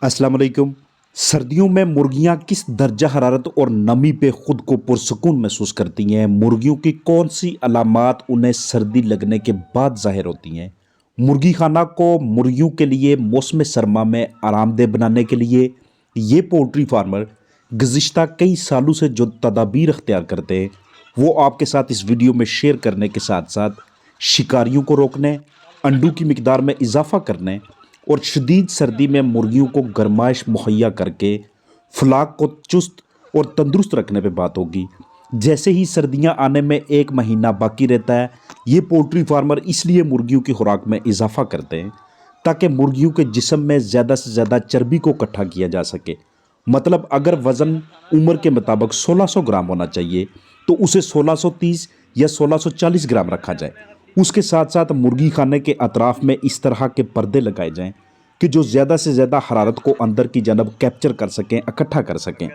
अस्सलाम वालेकुम। सर्दियों में मुर्गियां किस दर्जा हरारत और नमी पे खुद को पुरसकून महसूस करती हैं? मुर्गियों की कौन सी अलामात उन्हें सर्दी लगने के बाद ज़ाहिर होती हैं? मुर्गी खाना को मुर्गियों के लिए मौसम सरमा में आरामदेह बनाने के लिए ये पोल्ट्री फार्मर गुज़िश्ता कई सालों से जो तदाबीर अख्तियार करते हैं वो आपके साथ इस वीडियो में शेयर करने के साथ साथ शिकारियों को रोकने, अंडों की मिकदार में इजाफा करने और शदीद सर्दी में मुर्गियों को गर्माइश मुहैया करके फुलाग को चुस्त और तंदुरुस्त रखने पे बात होगी। जैसे ही सर्दियां आने में एक महीना बाकी रहता है, ये पोल्ट्री फार्मर इसलिए मुर्गियों की खुराक में इजाफा करते हैं ताकि मुर्गियों के जिस्म में ज़्यादा से ज़्यादा चर्बी को इकट्ठा किया जा सके। मतलब अगर वज़न उम्र के मुताबिक 1600 ग्राम होना चाहिए तो उसे 1630 या 1640 ग्राम रखा जाए। उसके साथ साथ मुर्गी खाने के अतराफ में इस तरह के पर्दे लगाए जाएं कि जो ज़्यादा से ज़्यादा हरारत को अंदर की जानब कैप्चर कर सकें, इकट्ठा कर सकें।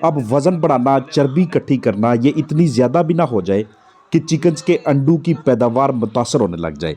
अब वज़न बढ़ाना, चर्बी इकट्ठी करना ये इतनी ज़्यादा भी ना हो जाए कि चिकन्स के अंडों की पैदावार मुतासर होने लग जाए।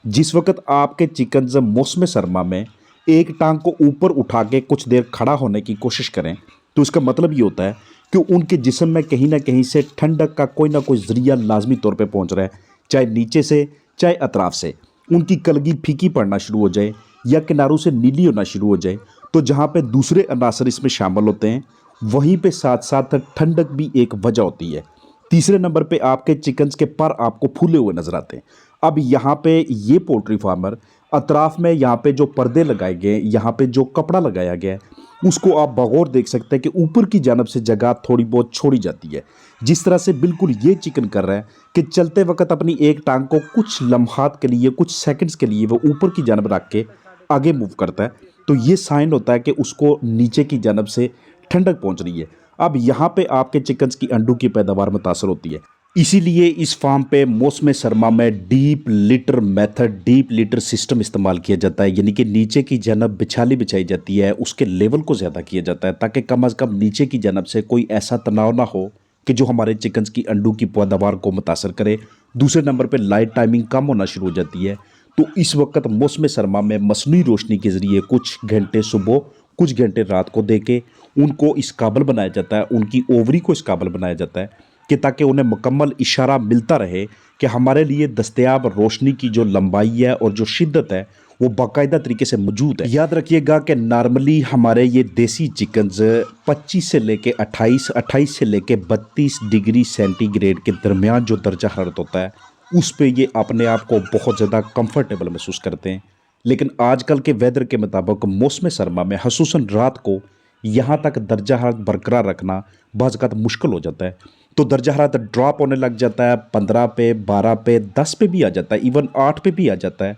जिस वक्त आपके चिकन्स मौसम सरमा में एक टांग को ऊपर उठा के कुछ देर खड़ा होने की कोशिश करें तो इसका मतलब ये होता है कि उनके जिस्म में कहीं ना कहीं से ठंडक का कोई ना कोई ज़रिया लाजमी तौर पे पहुंच रहा है, चाहे नीचे से चाहे अतराफ से। उनकी कलगी फीकी पड़ना शुरू हो जाए या किनारों से नीली होना शुरू हो जाए तो जहाँ पे दूसरे अनासर इसमें शामिल होते हैं वहीं पे साथ साथ ठंडक भी एक वजह होती है। तीसरे नंबर पे आपके चिकन्स के पर आपको फूले हुए नजर आते हैं। अब यहाँ पे ये पोल्ट्री फार्मर अतराफ में यहाँ पे जो पर्दे लगाए गए हैं, यहाँ पे जो कपड़ा लगाया गया है, उसको आप बगौर देख सकते हैं कि ऊपर की जानब से जगह थोड़ी बहुत छोड़ी जाती है। जिस तरह से बिल्कुल ये चिकन कर रहा है कि चलते वक्त अपनी एक टांग को कुछ लम्हात के लिए, कुछ सेकंड्स के लिए वो ऊपर की जानब रख के आगे मूव करता है, तो ये साइन होता है कि उसको नीचे की जानब से ठंडक पहुंच रही है। अब यहाँ पे आपके चिकन्स की अंडों की पैदावार मुतासर होती है। इसीलिए इस फार्म पे मौसम सरमा में deep litre method, deep litre system इस्तेमाल किया जाता है, यानी कि नीचे की जानब बिछाली बिछाई जाती है, उसके लेवल को ज़्यादा किया जाता है ताकि कम अज़ कम नीचे की जानब से कोई ऐसा तनाव ना हो कि जो हमारे चिकन्स की अंडों की पैदावार को मुतासर करे। दूसरे नंबर पे लाइट टाइमिंग कम होना शुरू हो जाती है। तो इस वक्त मौसम सरमा में मसनूई रोशनी के ज़रिए कुछ घंटे सुबह कुछ घंटे रात को दे के उनको इस काबिल बनाया जाता है, उनकी ओवरी को इस काबिल बनाया जाता है कि ताकि उन्हें मुकम्मल इशारा मिलता रहे कि हमारे लिए दस्तयाब रोशनी की जो लंबाई है और जो शिद्दत है वो बाकायदा तरीके से मौजूद है। याद रखिएगा कि नॉर्मली हमारे ये देसी चिकन्स 25 से लेके 28, 28 से लेके 32 डिग्री सेंटीग्रेड के दरमियान जो दर्जा हरारत होता है उस पे ये अपने आप को बहुत ज़्यादा कंफर्टेबल महसूस करते हैं। लेकिन आजकल के वेदर के मुताबिक मौसम सरमा में खसूसन रात को यहाँ तक दर्जा हरारत बरकरार रखना बाज़ औक़ात मुश्किल हो जाता है। तो दर्जा हरारत ड्रॉप होने लग जाता है, 15 पे, 12 पे, 10 पे भी आ जाता है, इवन 8 पे भी आ जाता है।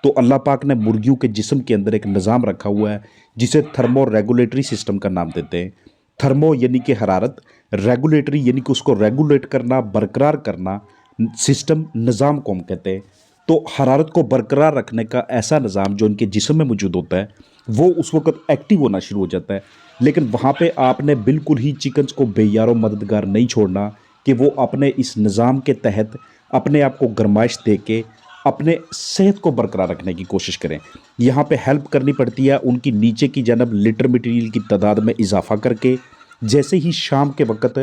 तो अल्लाह पाक ने मुर्गियों के जिस्म के अंदर एक निज़ाम रखा हुआ है जिसे थर्मो रेगुलेटरी सिस्टम का नाम देते हैं। थर्मो यानी कि हरारत, रेगुलेटरी यानी कि उसको रेगुलेट करना, बरकरार करना, सिस्टम, निज़ाम को हम कहते हैं। तो हरारत को बरकरार रखने का ऐसा निज़ाम जो उनके जिस्म में मौजूद होता है वो उस वक्त एक्टिव होना शुरू हो जाता है। लेकिन वहाँ पे आपने बिल्कुल ही चिकन्स को बेयारो मददगार नहीं छोड़ना कि वो अपने इस निज़ाम के तहत अपने आप को गरमाइश दे के अपने सेहत को बरकरार रखने की कोशिश करें। यहाँ पे हेल्प करनी पड़ती है उनकी नीचे की जानब लिटर मटीरियल की तादाद में इजाफा करके। जैसे ही शाम के वक्त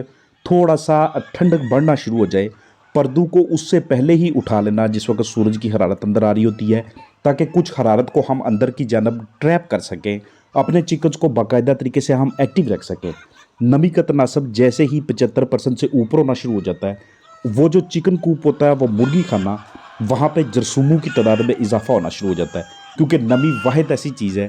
थोड़ा सा ठंडक बढ़ना शुरू हो जाए, पर्दों को उससे पहले ही उठा लेना जिस वक्त सूरज की हरारत अंदर आ रही होती है, ताकि कुछ हरारत को हम अंदर की जानब ट्रैप कर सकें, अपने चिकन्स को बाकायदा तरीके से हम एक्टिव रख सकें। नमी का तनासब जैसे ही 75% से ऊपर होना शुरू हो जाता है, वो जो चिकन कूप होता है, वो मुर्गी खाना, वहाँ पे जरसूमों की तादाद में इजाफा होना शुरू हो जाता है। क्योंकि नमी वाहिद ऐसी चीज़ है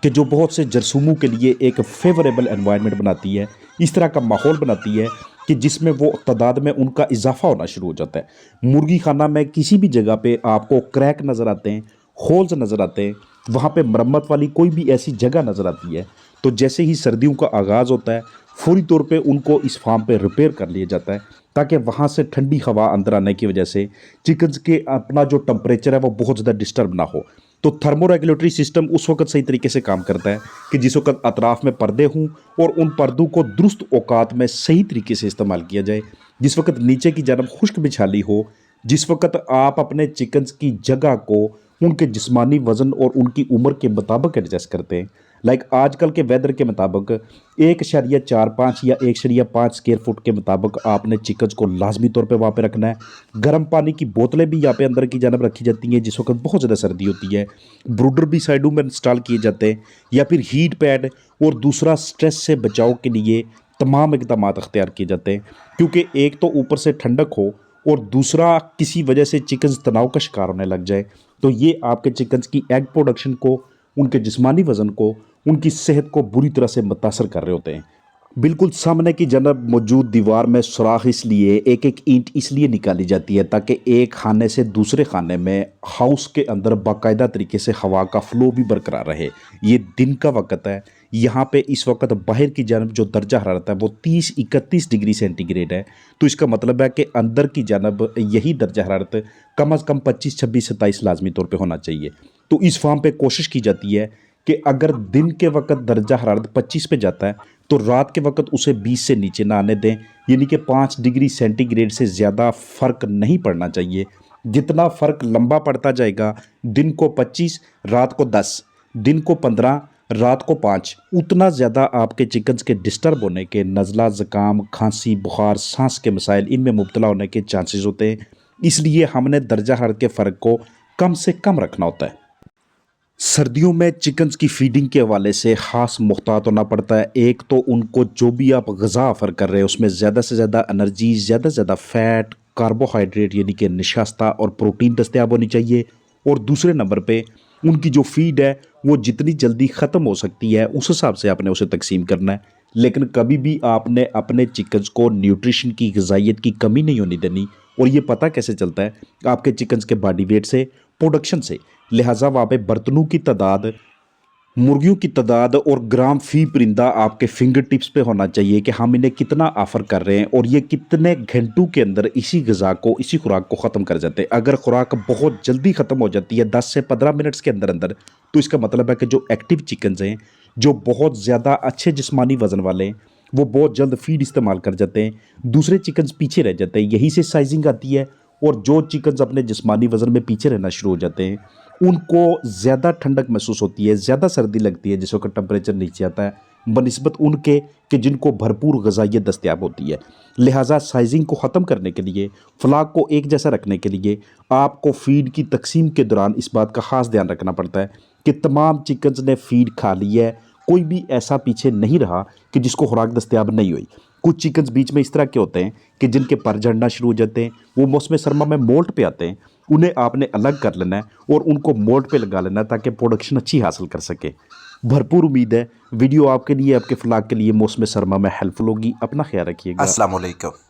कि जो बहुत से जरसूमों के लिए एक फेवरेबल एनवायरनमेंट बनाती है, इस तरह का माहौल बनाती है कि जिसमें वो तादाद में उनका इजाफा होना शुरू हो जाता है। मुर्गी खाना में किसी भी जगह पे आपको क्रैक नज़र आते हैं, होल्स नज़र आते हैं, वहाँ पे मरम्मत वाली कोई भी ऐसी जगह नज़र आती है तो जैसे ही सर्दियों का आगाज़ होता है फौरी तौर पे उनको इस फार्म पे रिपेयर कर लिया जाता है ताकि वहाँ से ठंडी हवा अंदर आने की वजह से चिकन्स के अपना जो टेम्परेचर है वो बहुत ज़्यादा डिस्टर्ब ना हो। तो थर्मो रेगुलेटरी सिस्टम उस वक्त सही तरीके से काम करता है कि जिस वक्त अतराफ में पर्दे हों और उन पर्दों को दुरुस्त औकात में सही तरीके से इस्तेमाल किया जाए। जिस वक्त नीचे की जानब खुश्क बिछाली हो, जिस वक्त आप अपने चिकन्स की जगह को उनके जिस्मानी वज़न और उनकी उम्र के मुताबिक एडजस्ट करते हैं, لائک آج کل کے ویدر کے مطابق 1.45 یا 1.5 اسکوائر فٹ کے مطابق آپ نے چکنز کو لازمی طور پہ وہاں پہ رکھنا ہے۔ گرم پانی کی بوتلیں بھی یہاں پہ اندر کی جانب رکھی جاتی ہیں جس وقت بہت زیادہ سردی ہوتی ہے۔ بروڈر بھی سائڈوں میں انسٹال کیے جاتے ہیں، یا پھر ہیٹ پیڈ اور دوسرا سٹریس سے بچاؤ کے لیے تمام اقدامات اختیار کیے جاتے ہیں، کیونکہ ایک تو اوپر سے ٹھنڈک ہو اور دوسرا کسی وجہ سے چکنز تناؤ کا شکار ہونے لگ جائے تو یہ آپ کے چکنز کی ایگ پروڈکشن کو، ان کے جسمانی وزن کو، ان کی صحت کو بری طرح سے متاثر کر رہے ہوتے ہیں۔ بالکل سامنے کی جانب موجود دیوار میں سوراخ اس لیے، ایک ایک اینٹ اس لیے نکالی جاتی ہے تاکہ ایک خانے سے دوسرے خانے میں ہاؤس کے اندر باقاعدہ طریقے سے ہوا کا فلو بھی برقرار رہے۔ یہ دن کا وقت ہے، یہاں پہ اس وقت باہر کی جانب جو درجہ حرارت ہے وہ 30-31 ڈگری سینٹی گریڈ ہے، تو اس کا مطلب ہے کہ اندر کی جانب یہی درجہ حرارت کم از کم 25-26-27 لازمی طور پہ ہونا چاہیے۔ تو اس فارم پہ کوشش کی جاتی ہے کہ اگر دن کے وقت درجہ حرارت 25 پہ جاتا ہے تو رات کے وقت اسے 20 سے نیچے نہ آنے دیں، یعنی کہ 5 ڈگری سینٹی گریڈ سے زیادہ فرق نہیں پڑنا چاہیے۔ جتنا فرق لمبا پڑتا جائے گا، دن کو 25 رات کو 10، دن کو 15 رات کو 5، اتنا زیادہ آپ کے چکنز کے ڈسٹرب ہونے کے، نزلہ، زکام، کھانسی، بخار، سانس کے مسائل ان میں مبتلا ہونے کے چانسز ہوتے ہیں۔ اس لیے ہم نے درجہ حرارت کے فرق کو کم سے کم رکھنا ہوتا ہے۔ سردیوں میں چکنز کی فیڈنگ کے حوالے سے خاص محتاط ہونا پڑتا ہے۔ ایک تو ان کو جو بھی آپ غذا آفر کر رہے ہیں اس میں زیادہ سے زیادہ انرجی، زیادہ سے زیادہ فیٹ، کاربوہائیڈریٹ یعنی کہ نشاستہ اور پروٹین دستیاب ہونی چاہیے، اور دوسرے نمبر پہ ان کی جو فیڈ ہے وہ جتنی جلدی ختم ہو سکتی ہے اس حساب سے آپ نے اسے تقسیم کرنا ہے۔ لیکن کبھی بھی آپ نے اپنے چکنز کو نیوٹریشن کی، غذائیت کی کمی نہیں ہونی دینی، اور یہ پتہ کیسے چلتا ہے آپ کے چکنز کے باڈی ویٹ سے، پروڈکشن سے۔ لہٰذا وہاں پہ برتنوں کی تعداد، مرغیوں کی تعداد اور گرام فی پرندہ آپ کے فنگر ٹپس پہ ہونا چاہیے کہ ہم انہیں کتنا آفر کر رہے ہیں اور یہ کتنے گھنٹوں کے اندر اسی غذا کو، اسی خوراک کو ختم کر جاتے ہیں۔ اگر خوراک بہت جلدی ختم ہو جاتی ہے 10 سے 15 منٹس کے اندر اندر، تو اس کا مطلب ہے کہ جو ایکٹیو چکنز ہیں، جو بہت زیادہ اچھے جسمانی وزن والے ہیں، وہ بہت جلد فیڈ استعمال کر جاتے ہیں، دوسرے چکنز پیچھے رہ جاتے ہیں۔ یہی سے سائزنگ آتی ہے، اور جو چکنز اپنے جسمانی وزن میں پیچھے رہنا شروع ہو جاتے ہیں ان کو زیادہ ٹھنڈک محسوس ہوتی ہے، زیادہ سردی لگتی ہے جس وقت ٹمپریچر نیچے آتا ہے، بنسبت ان کے کہ جن کو بھرپور غذائیت دستیاب ہوتی ہے۔ لہٰذا سائزنگ کو ختم کرنے کے لیے، فلاک کو ایک جیسا رکھنے کے لیے آپ کو فیڈ کی تقسیم کے دوران اس بات کا خاص دھیان رکھنا پڑتا ہے کہ تمام چکنز نے فیڈ کھا لی ہے، کوئی بھی ایسا پیچھے نہیں رہا کہ جس کو خوراک دستیاب نہیں ہوئی۔ کچھ چکنز بیچ میں اس طرح کے ہوتے ہیں کہ جن کے پر جھڑنا شروع ہو جاتے ہیں، وہ موسم سرما میں مولٹ پہ آتے ہیں، انہیں آپ نے الگ کر لینا ہے اور ان کو مولٹ پہ لگا لینا ہے تاکہ پروڈکشن اچھی حاصل کر سکے۔ بھرپور امید ہے ویڈیو آپ کے لیے، آپ کے فلاح کے لیے موسم سرما میں ہیلپ فل ہوگی۔ اپنا خیال رکھیے گا۔ السلام علیکم۔